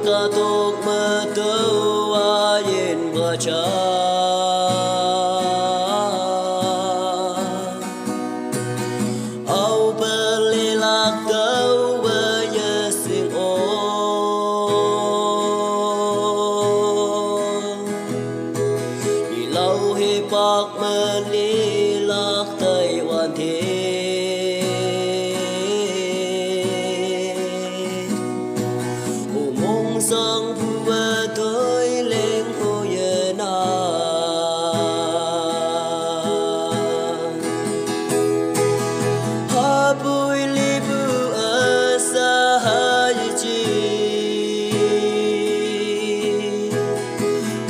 Katok matawa yen baca Au berlelak kau berjesing Ilau hepak melilak Taiwan sang vừa tôi lên hồ yên ha bùi li bu ở xa hai chi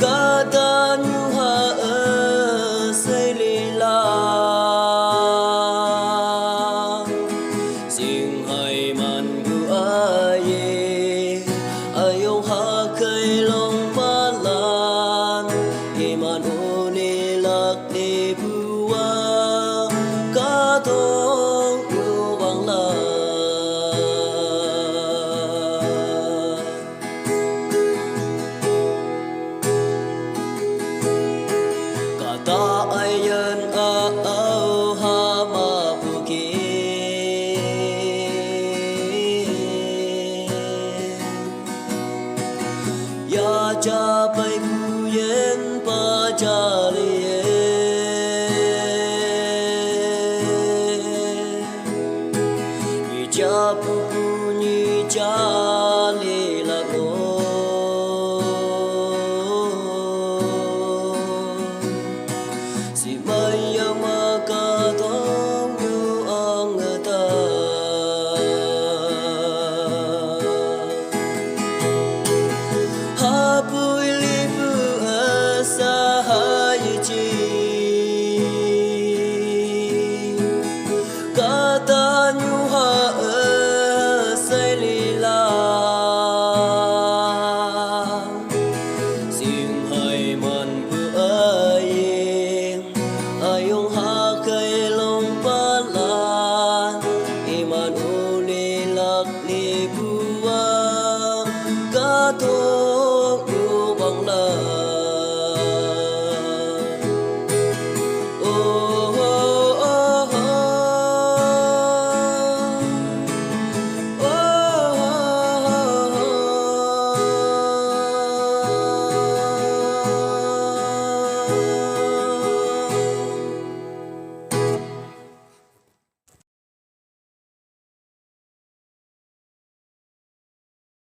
cả ta nhu ha ở xây li la riêng hai man gu ai ayong hakay long palan iman unilak ni buwa katong yubang la kata ayan au ha mabuki ya capai kuyen pacalie ni capu kunyi cali lago si maya maka tong yu angata bùi li bu ở xa hai chi cả ta nhu ha ở xây li la riêng hai man bu ai ayong ha kai long pa la iman uli lak li bu wa ka to